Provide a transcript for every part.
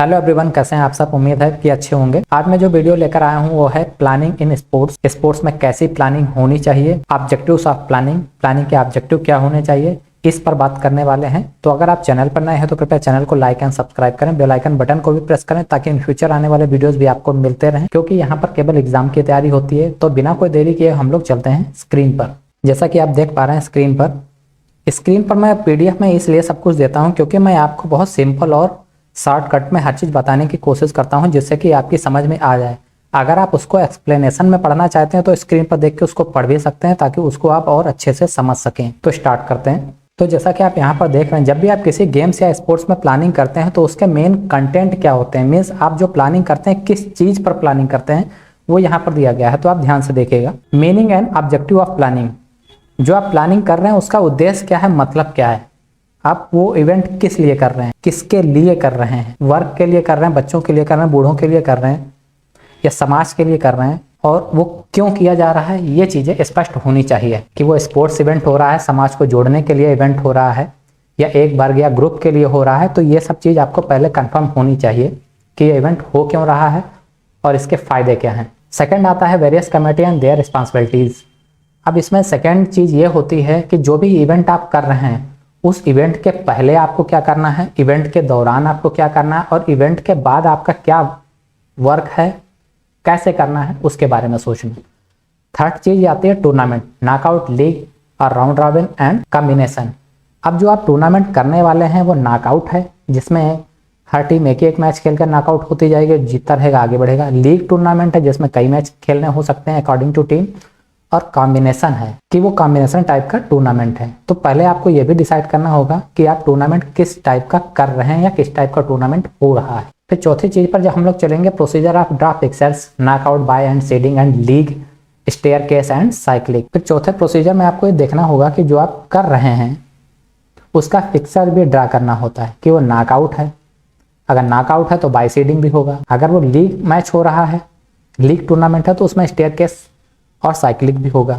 Hello everyone, कैसे हैं आप सब। उम्मीद है कि अच्छे होंगे। आज मैं जो वीडियो लेकर आया हूं वो है प्लानिंग इन स्पोर्ट्स। स्पोर्ट्स में कैसी प्लानिंग होनी चाहिए, ऑब्जेक्टिव्स ऑफ प्लानिंग, प्लानिंग के ऑब्जेक्टिव क्या होने चाहिए, इस पर बात करने वाले हैं। तो अगर आप चैनल पर नए हैं तो कृपया चैनल को लाइक एंड सब्सक्राइब करें, बेल आइकन बटन को भी प्रेस करें ताकि इन फ्यूचर आने वाले वीडियोस भी आपको मिलते रहें, क्योंकि यहाँ पर केवल एग्जाम की तैयारी होती है। तो बिना कोई देरी किए हम लोग चलते हैं स्क्रीन पर। जैसा कि आप देख पा रहे हैं स्क्रीन पर मैं PDF में इसलिए सब कुछ देता हूँ क्योंकि मैं आपको बहुत सिंपल और शॉर्टकट में हर चीज़ बताने की कोशिश करता हूं जिससे कि आपकी समझ में आ जाए। अगर आप उसको एक्सप्लेनेशन में पढ़ना चाहते हैं तो स्क्रीन पर देख के उसको पढ़ भी सकते हैं ताकि उसको आप और अच्छे से समझ सकें। तो स्टार्ट करते हैं। तो जैसा कि आप यहाँ पर देख रहे हैं, जब भी आप किसी गेम्स या स्पोर्ट्स में प्लानिंग करते हैं तो उसके मेन कंटेंट क्या होते हैं, मीन्स आप जो प्लानिंग करते हैं किस चीज़ पर प्लानिंग करते हैं वो यहाँ पर दिया गया है। तो आप ध्यान से देखिएगा। Meaning and objective of planning, जो आप प्लानिंग कर रहे हैं उसका उद्देश्य क्या है, मतलब क्या है, आप वो इवेंट किस लिए कर रहे हैं, किसके लिए कर रहे हैं, वर्क के लिए कर रहे हैं, बच्चों के लिए कर रहे हैं, बूढ़ों के लिए कर रहे हैं या समाज के लिए कर रहे हैं, और वो क्यों किया जा रहा है, ये चीज़ें स्पष्ट होनी चाहिए। कि वो स्पोर्ट्स इवेंट हो रहा है, समाज को जोड़ने के लिए इवेंट हो रहा है, या एक वर्ग या ग्रुप के लिए हो रहा है। तो ये सब चीज़ आपको पहले कंफर्म होनी चाहिए कि ये इवेंट हो क्यों रहा है और इसके फायदे क्या हैं। सेकेंड आता है various committee and their responsibilities. अब इसमें सेकेंड चीज़ ये होती है कि जो भी इवेंट आप कर रहे हैं उस इवेंट के पहले आपको क्या करना है, इवेंट के दौरान आपको क्या करना है, और इवेंट के बाद आपका क्या वर्क है, कैसे करना है, उसके बारे में सोचना। थर्ड चीज आती है टूर्नामेंट, नॉकआउट, लीग और राउंड रॉबिन एंड कॉम्बिनेशन। अब जो आप टूर्नामेंट करने वाले हैं वो नॉकआउट है, जिसमें हर टीम एक मैच खेलकर नॉकआउट होती जाएगी, जीतता रहेगा आगे बढ़ेगा। लीग टूर्नामेंट है जिसमें कई मैच खेलने हो सकते हैं अकॉर्डिंग टू टीम। और कॉम्बिनेशन है कि वो कॉम्बिनेशन टाइप का टूर्नामेंट है। तो पहले आपको ये भी डिसाइड करना होगा कि आप टूर्नामेंट किस टाइप का कर रहे हैं या किस टाइप का टूर्नामेंट हो रहा है। फिर चौथी चीज पर जब हम लोग चलेंगे, procedure of draw pictures, knockout, bye and seeding and league, staircase and cycling. फिर चौथे प्रोसीजर में आपको ये देखना होगा कि जो आप कर रहे हैं उसका पिक्चर भी ड्रा करना होता है कि वो नॉकआउट है। अगर नॉकआउट है तो बाय सीडिंग भी होगा। अगर वो लीग मैच हो रहा है, लीग टूर्नामेंट है, तो उसमें स्टेयरकेस और साइक्लिंग भी होगा।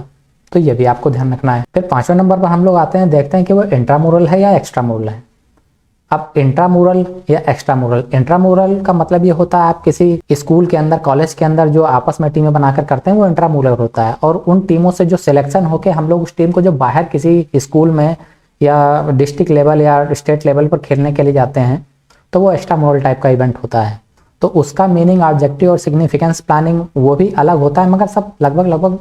तो ये भी आपको ध्यान रखना है। फिर 5वें नंबर पर हम लोग आते हैं, देखते हैं कि वो इंट्रामुरल है या एक्स्ट्रामुरल है। अब इंट्रामुरल या एक्स्ट्रामुरल, इंट्रामुरल का मतलब ये होता है आप किसी स्कूल के अंदर, कॉलेज के अंदर जो आपस में टीमें बनाकर करते हैं वो इंट्रामुरल होता है। और उन टीमों से जो सिलेक्शन होकर हम लोग उस टीम को जो बाहर किसी स्कूल में या डिस्ट्रिक्ट लेवल या स्टेट लेवल पर खेलने के लिए जाते हैं तो वो एक्स्ट्रामुरल टाइप का इवेंट होता है। तो उसका मीनिंग, ऑब्जेक्टिव और सिग्निफिकेंस, प्लानिंग वो भी अलग होता है, मगर सब लगभग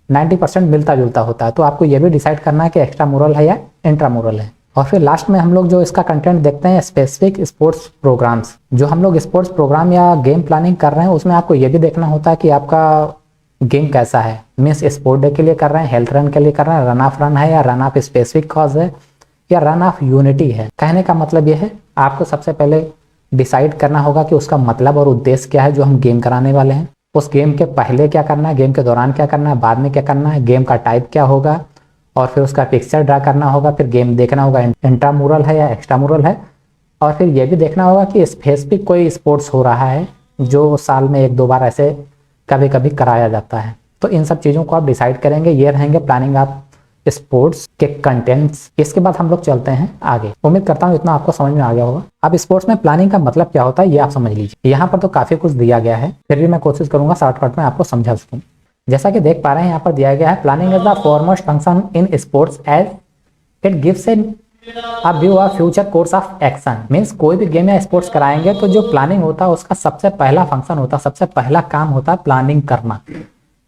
90% मिलता जुलता होता है। तो आपको ये भी डिसाइड करना है कि एक्स्ट्रामुरल है या इंट्रामुरल है। और फिर लास्ट में हम लोग जो इसका कंटेंट देखते हैं, स्पेसिफिक स्पोर्ट्स प्रोग्राम्स। जो हम लोग स्पोर्ट्स प्रोग्राम या गेम प्लानिंग कर रहे हैं उसमें आपको ये भी देखना होता है कि आपका गेम कैसा है, मीन्स स्पोर्ट डे के लिए कर रहे हैं, हेल्थ रन के लिए कर रहे हैं, रन ऑफ रन है या रन ऑफ स्पेसिफिक कॉज है या रन ऑफ यूनिटी है। कहने का मतलब ये है आपको सबसे पहले डिसाइड करना होगा कि उसका मतलब और उद्देश्य क्या है जो हम गेम कराने वाले हैं। उस गेम के पहले क्या करना है, गेम के दौरान क्या करना है, बाद में क्या करना है, गेम का टाइप क्या होगा, और फिर उसका पिक्चर ड्रा करना होगा। फिर गेम देखना होगा इंट्रामुरल है या एक्स्ट्रामुरल है। और फिर यह भी देखना होगा कि स्पेसिफिक कोई स्पोर्ट्स हो रहा है जो साल में 1-2 बार ऐसे कभी कभी कराया जाता है। तो इन सब चीज़ों को आप डिसाइड करेंगे। ये रहेंगे प्लानिंग आप स्पोर्ट्स के कंटेंट्स। इसके बाद हम लोग चलते हैं आगे। उम्मीद करता हूँ इतना आपको समझ में आ गया होगा। अब स्पोर्ट्स में प्लानिंग का मतलब क्या होता है ये आप समझ लीजिए। यहाँ पर तो काफी कुछ दिया गया है, फिर भी मैं कोशिश करूंगा शॉर्टकट में आपको समझा सकूं। जैसा कि देख पा रहे हैं यहाँ पर दिया गया है, planning is the foremost function in sports as it gives a view of future course of action. Means कोई भी गेम या स्पोर्ट्स कराएंगे तो जो प्लानिंग होता है उसका सबसे पहला फंक्शन होता है, सबसे पहला काम होता है प्लानिंग करना,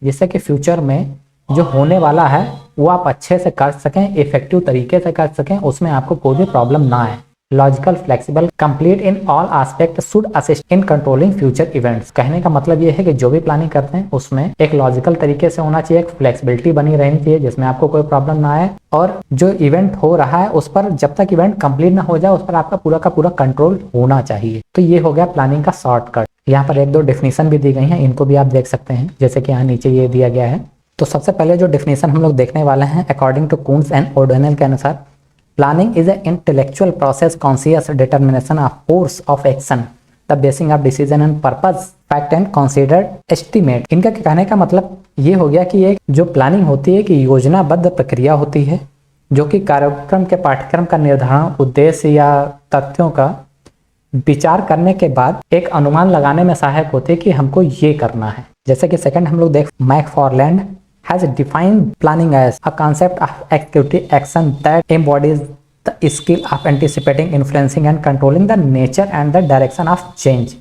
जिससे कि फ्यूचर में जो होने वाला है वो आप अच्छे से कर सकें, इफेक्टिव तरीके से कर सकें, उसमें आपको कोई भी प्रॉब्लम ना आए। Logical, flexible, complete in all aspect should assist in controlling future events. कहने का मतलब ये है कि जो भी प्लानिंग करते हैं उसमें एक लॉजिकल तरीके से होना चाहिए, एक फ्लेक्सिबिलिटी बनी रहनी चाहिए जिसमें आपको कोई प्रॉब्लम ना आए, और जो इवेंट हो रहा है उस पर जब तक इवेंट कंप्लीट ना हो जाए उस पर आपका पूरा का पूरा कंट्रोल होना चाहिए। तो ये हो गया प्लानिंग का शॉर्टकट। यहाँ पर 1-2 डेफिनेशन भी दी गई है, इनको भी आप देख सकते हैं, जैसे कि यहाँ नीचे ये दिया गया है। तो सबसे पहले जो डेफिनेशन हम लोग देखने वाले हैं, according to Koontz and O'Donnell के अनुसार, planning is a intellectual process, conscious determination of course of action, the basing of decision and purpose, fact and considered estimate. इनका कहने का मतलब ये हो गया कि एक जो प्लानिंग होती है कि योजनाबद्ध प्रक्रिया होती है जो कि कार्यक्रम के पाठ्यक्रम का निर्धारण, उद्देश्य या तथ्यों का विचार करने के बाद एक अनुमान लगाने में सहायक होते हैं कि हमको ये करना है। जैसे कि सेकंड हम लोग देख, McFarland has defined planning as a concept of activity action that embodies the skill of anticipating, influencing and controlling the nature and the direction of change.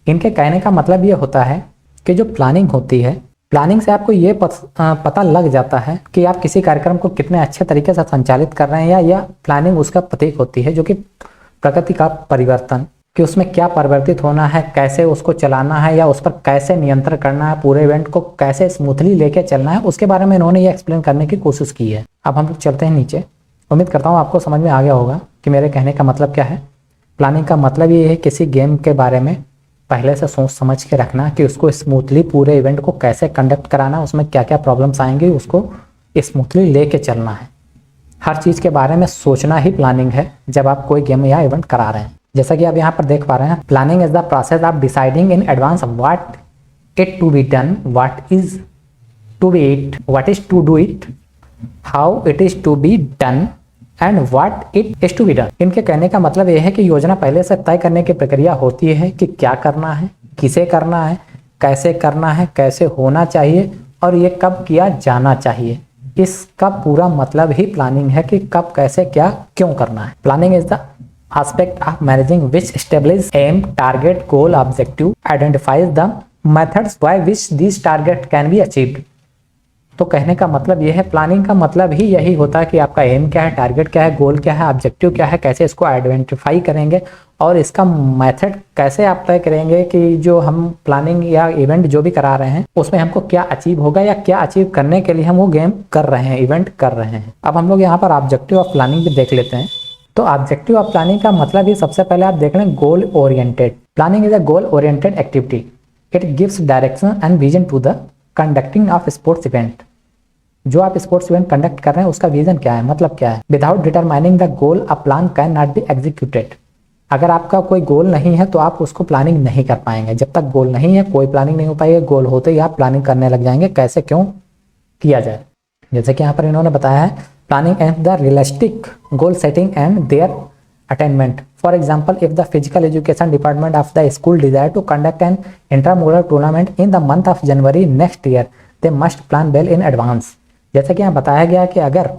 इनके कहने का मतलब ये होता है कि जो प्लानिंग होती है, प्लानिंग से आपको ये पता लग जाता है कि आप किसी कार्यक्रम को कितने अच्छे तरीके से संचालित कर रहे हैं, या प्लानिंग उसका प्रतीक होती है जो कि प्रकृति का परिवर्तन, कि उसमें क्या परिवर्तित होना है, कैसे उसको चलाना है या उस पर कैसे नियंत्रण करना है, पूरे इवेंट को कैसे स्मूथली लेके चलना है, उसके बारे में इन्होंने ये एक्सप्लेन करने की कोशिश की है। अब हम लोग चलते हैं नीचे। उम्मीद करता हूँ आपको समझ में आ गया होगा कि मेरे कहने का मतलब क्या है। प्लानिंग का मतलब ये है किसी गेम के बारे में पहले से सोच समझ के रखना कि उसको स्मूथली पूरे इवेंट को कैसे कंडक्ट कराना, उसमें क्या क्या प्रॉब्लम्स आएंगे, उसको स्मूथली लेके चलना है। हर चीज़ के बारे में सोचना ही प्लानिंग है जब आप कोई गेम या इवेंट करा रहे हैं। जैसा कि आप यहाँ पर देख पा रहे हैं, planning is the process of deciding in advance what it to be done, what is to be it, what is to do it, how it is to be done and what it is to be done. इनके कहने का मतलब यह है कि योजना पहले से तय करने की प्रक्रिया होती है कि क्या करना है, किसे करना है, कैसे करना है, कैसे होना चाहिए और ये कब किया जाना चाहिए। इसका पूरा मतलब ही प्लानिंग है कि कब, कैसे, क्या, क्यों करना है। Planning is the aspect of managing which establishes aim, target, goal, objective, identifies the methods by which these target can be achieved। तो कहने का मतलब यह है, प्लानिंग का मतलब ही यही होता है कि आपका एम क्या है, टारगेट क्या है, गोल क्या है, ऑब्जेक्टिव क्या है, कैसे इसको आइडेंटिफाई करेंगे और इसका मेथड कैसे आप तय करेंगे कि जो हम प्लानिंग या इवेंट जो भी करा रहे हैं उसमें हमको क्या अचीव होगा या क्या अचीव करने के लिए हम वो गेम कर रहे हैं, इवेंट कर रहे हैं। अब हम लोग यहाँ पर ऑब्जेक्टिव ऑफ प्लानिंग भी देख लेते हैं। तो ऑब्जेक्टिव ऑफ प्लानिंग का मतलब ही सबसे पहले आप देख लें goal oriented. Planning is a goal oriented activity, it gives direction and vision to the conducting of sports event. जो आप स्पोर्ट्स इवेंट कंडक्ट कर रहे हैं उसका विजन क्या है, मतलब क्या है। Without determining the goal a plan can not be executed. अगर आपका कोई गोल नहीं है तो आप उसको प्लानिंग नहीं कर पाएंगे। जब तक गोल नहीं है कोई प्लानिंग नहीं हो पाएगी। गोल होते ही आप प्लानिंग करने लग जाएंगे कैसे क्यों किया जाए। जैसे कि यहाँ पर इन्होंने बताया है, planning and the realistic goal setting and their attainment. For example, if the physical education department of the school desire to conduct an intramural tournament in the month of January next year, they must plan well in advance. जैसे कि यहाँ बताया गया कि अगर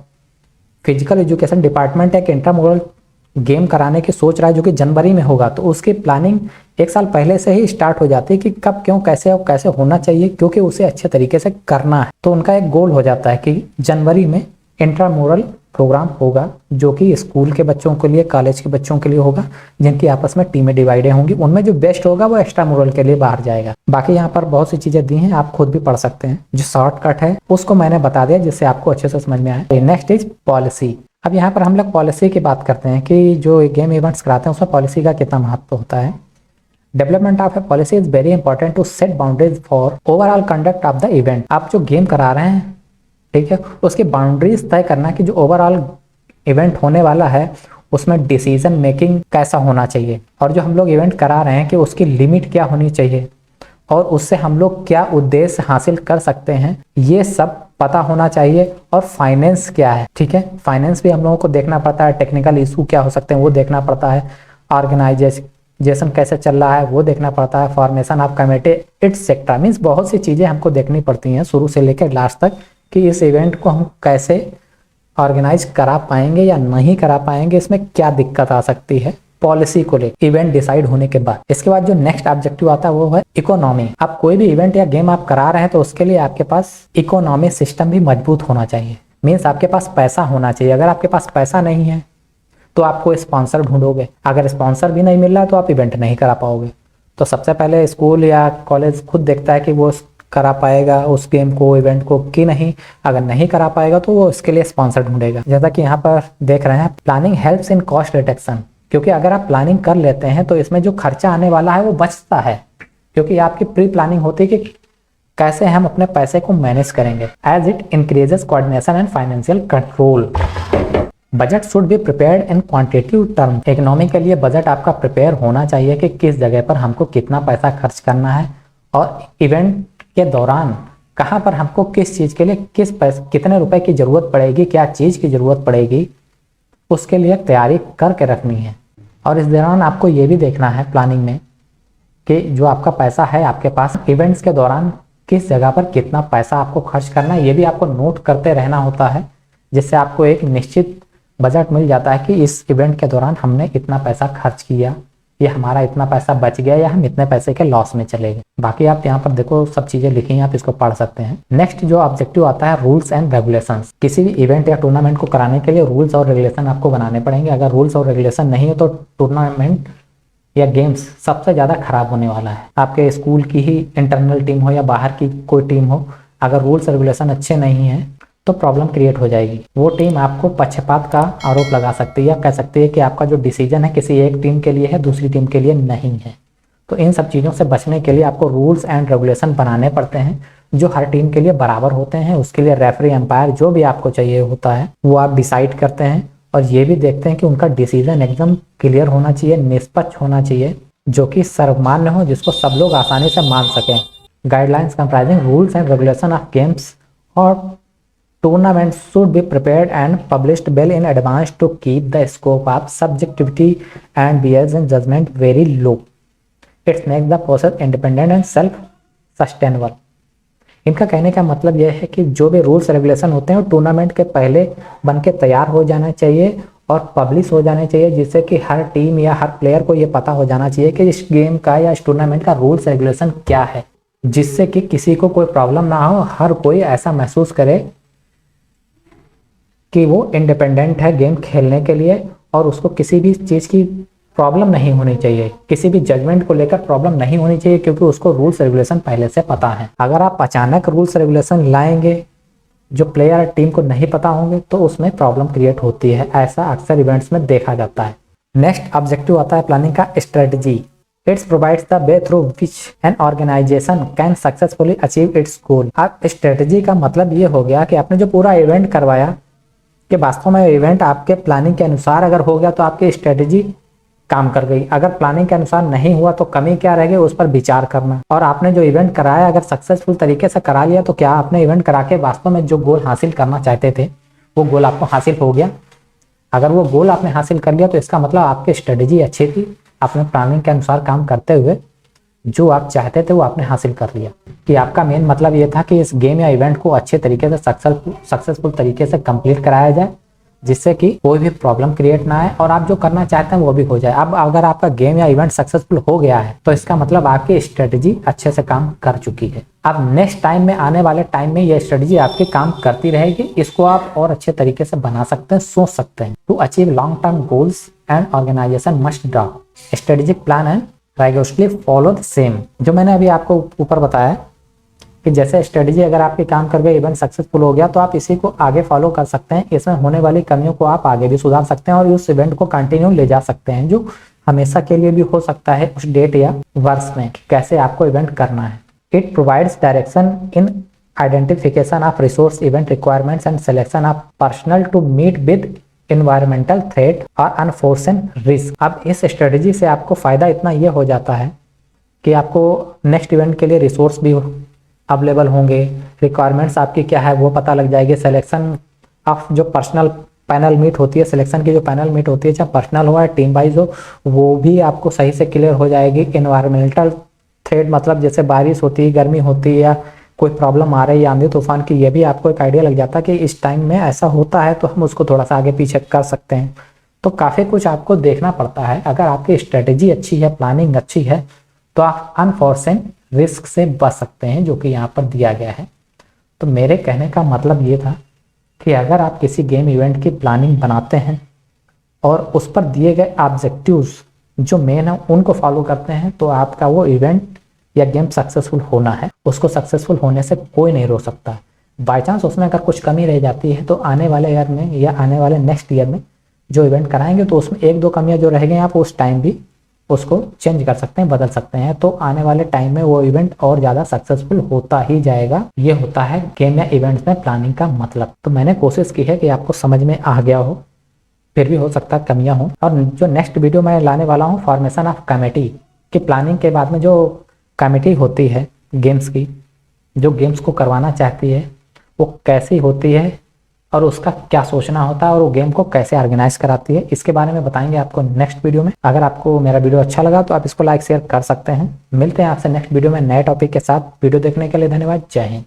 physical education department एक intramural game कराने की सोच रहा है जो कि जनवरी में होगा, तो उसकी प्लानिंग एक साल पहले से ही स्टार्ट हो जाती है कि कब, क्यों, कैसे और कैसे होना चाहिए, क्योंकि उसे अच्छे तरीके से करना है। तो उनका एक गोल हो जाता है कि जनवरी में इंट्रामुरल प्रोग्राम होगा जो कि स्कूल के बच्चों के लिए, कॉलेज के बच्चों के लिए होगा, जिनकी आपस में टीमें डिवाइडेड होंगी। उनमें जो बेस्ट होगा वो एक्स्ट्रामुरल के लिए बाहर जाएगा। बाकी यहाँ पर बहुत सी चीजें दी हैं, आप खुद भी पढ़ सकते हैं। जो शॉर्टकट है उसको मैंने बता दिया जिससे आपको अच्छे से समझ में आए। Next is policy. अब यहाँ पर हम लोग पॉलिसी की बात करते हैं कि जो गेम इवेंट्स कराते हैं उसमें पॉलिसी का कितना महत्व होता है। Development of a policy is very important to set boundaries for overall conduct of the event. आप जो गेम करा रहे हैं, ठीक है, उसकी बाउंड्रीज तय करना कि जो ओवरऑल इवेंट होने वाला है उसमें डिसीजन मेकिंग कैसा होना चाहिए, और जो हम लोग इवेंट करा रहे हैं कि उसकी लिमिट क्या होनी चाहिए और उससे हम लोग क्या उद्देश्य हासिल कर सकते हैं, ये सब पता होना चाहिए। और फाइनेंस क्या है, ठीक है, फाइनेंस भी हम लोगों को देखना पड़ता है। टेक्निकल इशू क्या हो सकते हैं वो देखना पड़ता है। ऑर्गेनाइजेशन कैसे चल रहा है वो देखना पड़ता है। Formation of committee etcetera, means बहुत सी चीजें हमको देखनी पड़ती हैं शुरू से लेकर लास्ट तक कि इस इवेंट को हम कैसे ऑर्गेनाइज करा पाएंगे या नहीं करा पाएंगे, इसमें क्या दिक्कत आ सकती है पॉलिसी को लेकर इवेंट डिसाइड होने के बाद। इसके बाद जो नेक्स्ट ऑब्जेक्टिव आता है वो है इकोनॉमी। आप कोई भी इवेंट या गेम आप करा रहे हैं तो उसके लिए आपके पास इकोनॉमी सिस्टम भी मजबूत होना चाहिए। मीन्स आपके पास पैसा होना चाहिए। अगर आपके पास पैसा नहीं है तो आपको स्पॉन्सर ढूंढोगे। अगर स्पॉन्सर भी नहीं मिल रहा तो आप इवेंट नहीं करा पाओगे। तो सबसे पहले स्कूल या कॉलेज खुद देखता है कि वो करा पाएगा उस गेम को, इवेंट को कि नहीं। अगर नहीं करा पाएगा तो वो इसके लिए स्पॉन्सर ढूंढेगा। जैसा कि यहाँ पर देख रहे हैं, planning helps in cost reduction. क्योंकि अगर आप प्लानिंग कर लेते हैं तो इसमें जो खर्चा आने वाला है वो बचता है, क्योंकि आपकी प्री प्लानिंग होती है कि कैसे हम अपने पैसे को मैनेज करेंगे। As it increases coordination and financial control. Budget should be prepared in quantitative term. Economy के लिए बजट आपका प्रिपेयर होना चाहिए कि किस जगह पर हमको कितना पैसा खर्च करना है और इवेंट के दौरान कहाँ पर हमको किस चीज़ के लिए कितने रुपए की ज़रूरत पड़ेगी, क्या चीज़ की ज़रूरत पड़ेगी, उसके लिए तैयारी करके रखनी है। और इस दौरान आपको ये भी देखना है प्लानिंग में कि जो आपका पैसा है आपके पास, इवेंट्स के दौरान किस जगह पर कितना पैसा आपको खर्च करना है, ये भी आपको नोट करते रहना होता है, जिससे आपको एक निश्चित बजट मिल जाता है कि इस इवेंट के दौरान हमने इतना पैसा खर्च किया, या हमारा इतना पैसा बच गया, या हम इतने पैसे के लॉस में चले गए। बाकी आप यहाँ पर देखो सब चीजें लिखी हैं, आप इसको पढ़ सकते हैं। नेक्स्ट जो ऑब्जेक्टिव आता है रूल्स एंड रेगुलेशंस। किसी भी इवेंट या टूर्नामेंट को कराने के लिए रूल्स और रेगुलेशन आपको बनाने पड़ेंगे। अगर रूल्स और रेगुलेशन नहीं हो तो टूर्नामेंट या गेम्स सबसे ज़्यादा खराब होने वाला है। आपके स्कूल की ही इंटरनल टीम हो या बाहर की कोई टीम हो, अगर रूल्स रेगुलेशन अच्छे नहीं हैं तो प्रॉब्लम क्रिएट हो जाएगी। वो टीम आपको पक्षपात का आरोप लगा सकती है, या कह सकती है कि आपका जो डिसीजन है किसी एक टीम के लिए है, दूसरी टीम के लिए नहीं है। तो इन सब चीज़ों से बचने के लिए आपको रूल्स एंड रेगुलेशन बनाने पड़ते हैं, जो हर टीम के लिए बराबर होते हैं। उसके लिए रेफरी, एम्पायर जो भी आपको चाहिए होता है वो आप डिसाइड करते हैं, और ये भी देखते हैं कि उनका डिसीजन एकदम क्लियर होना चाहिए, निष्पक्ष होना चाहिए, जो कि सर्वमान्य हो, जिसको सब लोग आसानी से मान सकें। Guidelines comprising rules and regulation of games और tournaments should be prepared and published well in advance to keep the scope of subjectivity and bias and judgment very low. Its make the process independent and self sustainable. इनका कहने का मतलब यह है कि जो भी रूल्स रेगुलेशन होते हैं वो टूर्नामेंट के पहले बन के तैयार हो जाना चाहिए और पब्लिश हो जाने चाहिए, जिससे कि हर टीम या हर प्लेयर को ये पता हो जाना चाहिए कि इस गेम का या इस टूर्नामेंट का रूल्स रेगुलेशन क्या है, जिससे कि किसी को कोई प्रॉब्लम ना हो। हर कोई ऐसा महसूस करे कि वो इंडिपेंडेंट है गेम खेलने के लिए, और उसको किसी भी चीज़ की प्रॉब्लम नहीं होनी चाहिए, किसी भी जजमेंट को लेकर प्रॉब्लम नहीं होनी चाहिए, क्योंकि उसको रूल्स रेगुलेशन पहले से पता है। अगर आप अचानक रूल्स रेगुलेशन लाएंगे जो प्लेयर टीम को नहीं पता होंगे तो उसमें प्रॉब्लम क्रिएट होती है। ऐसा अक्सर इवेंट्स में देखा जाता है। नेक्स्ट ऑब्जेक्टिव आता है प्लानिंग का strategy. Its provides the way through which an organization can successfully achieve its goal. अब स्ट्रेटजी का मतलब ये हो गया कि आपने जो पूरा इवेंट करवाया कि वास्तव में इवेंट आपके प्लानिंग के अनुसार अगर हो गया तो आपकी स्ट्रेटजी काम कर गई। अगर प्लानिंग के अनुसार नहीं हुआ तो कमी क्या रह गई, उस पर विचार करना। और आपने जो इवेंट कराया अगर सक्सेसफुल तरीके से करा लिया तो क्या आपने इवेंट करा के वास्तव में जो गोल हासिल करना चाहते थे वो गोल आपको हासिल हो गया। अगर वो गोल आपने हासिल कर लिया तो इसका मतलब आपकी स्ट्रेटजी अच्छी थी, आपने प्लानिंग के अनुसार काम करते हुए जो आप चाहते थे वो आपने हासिल कर लिया। कि आपका मेन मतलब ये था कि इस गेम या इवेंट को अच्छे तरीके से सक्सेसफुल तरीके से कंप्लीट कराया जाए, जिससे कि कोई भी प्रॉब्लम क्रिएट ना आए और आप जो करना चाहते हैं वो भी हो जाए। अब अगर आपका गेम या इवेंट सक्सेसफुल हो गया है तो इसका मतलब आपकी स्ट्रेटजी अच्छे से काम कर चुकी है। अब नेक्स्ट टाइम में, आने वाले टाइम में, ये स्ट्रेटजी आपके काम करती रहेगी। इसको आप और अच्छे तरीके से बना सकते हैं, सोच सकते हैं। To achieve long term goals and organization must draw strategic plan and rigorously follow the same. जो मैंने अभी आपको ऊपर बताया कि जैसे स्ट्रेटजी अगर आपके काम कर गए, इवेंट सक्सेसफुल हो गया, तो आप इसी को आगे फॉलो कर सकते हैं। इसमें होने वाली कमियों को आप आगे भी सुधार सकते हैं और उस इवेंट को कंटिन्यू ले जा सकते हैं, जो हमेशा के लिए भी हो सकता है उस डेट या वर्ष में, कैसे आपको इवेंट करना है। It provides direction in identification of resource, event requirements and selection of personal to meet with environmental threat और अनफोर्सन रिस्क। अब इस स्ट्रेटजी से आपको फायदा इतना ये हो जाता है कि आपको नेक्स्ट इवेंट के लिए रिसोर्स भी अवेलेबल होंगे, रिक्वायरमेंट्स आपकी क्या है वो पता लग जाएगी, सिलेक्शन ऑफ जो पर्सनल पैनल मीट होती है, सिलेक्शन की जो पैनल मीट होती है, चाहे पर्सनल हो या टीम वाइज हो, वो भी आपको सही से क्लियर हो जाएगी। इन्वायरमेंटल थ्रेट मतलब जैसे बारिश होती है, गर्मी होती है, या कोई प्रॉब्लम आ रही है आंधी तूफान की, ये भी आपको एक आइडिया लग जाता है कि इस टाइम में ऐसा होता है तो हम उसको थोड़ा सा आगे पीछे कर सकते हैं। तो काफ़ी कुछ आपको देखना पड़ता है। अगर आपकी स्ट्रेटेजी अच्छी है, प्लानिंग अच्छी है, तो आप अनफोर्सेन रिस्क से बच सकते हैं, जो कि यहाँ पर दिया गया है। तो मेरे कहने का मतलब ये था कि अगर आप किसी गेम इवेंट की प्लानिंग बनाते हैं और उस पर दिए गए ऑब्जेक्टिव्स जो मेन है उनको फॉलो करते हैं, तो आपका वो इवेंट या गेम सक्सेसफुल होना है, उसको सक्सेसफुल होने से कोई नहीं रोक सकता। बाई चांस उसमें अगर कुछ कमी रह जाती है तो आने वाले ईयर में या आने वाले नेक्स्ट ईयर में जो इवेंट कराएंगे तो उसमें एक दो कमियां जो रह गई आप उस टाइम भी उसको चेंज कर सकते हैं, बदल सकते हैं। तो आने वाले टाइम में वो इवेंट और ज़्यादा सक्सेसफुल होता ही जाएगा। ये होता है गेम या इवेंट्स में प्लानिंग का मतलब। तो मैंने कोशिश की है कि आपको समझ में आ गया हो, फिर भी हो सकता है कमियां हो। और जो नेक्स्ट वीडियो मैं लाने वाला हूँ फॉर्मेशन ऑफ कमेटी की, प्लानिंग के बाद में जो कमेटी होती है गेम्स की, जो गेम्स को करवाना चाहती है वो कैसी होती है, और उसका क्या सोचना होता है और वो गेम को कैसे ऑर्गेनाइज कराती है, इसके बारे में बताएंगे आपको नेक्स्ट वीडियो में। अगर आपको मेरा वीडियो अच्छा लगा तो आप इसको लाइक शेयर कर सकते हैं। मिलते हैं आपसे नेक्स्ट वीडियो में नए टॉपिक के साथ। वीडियो देखने के लिए धन्यवाद। जय हिंद।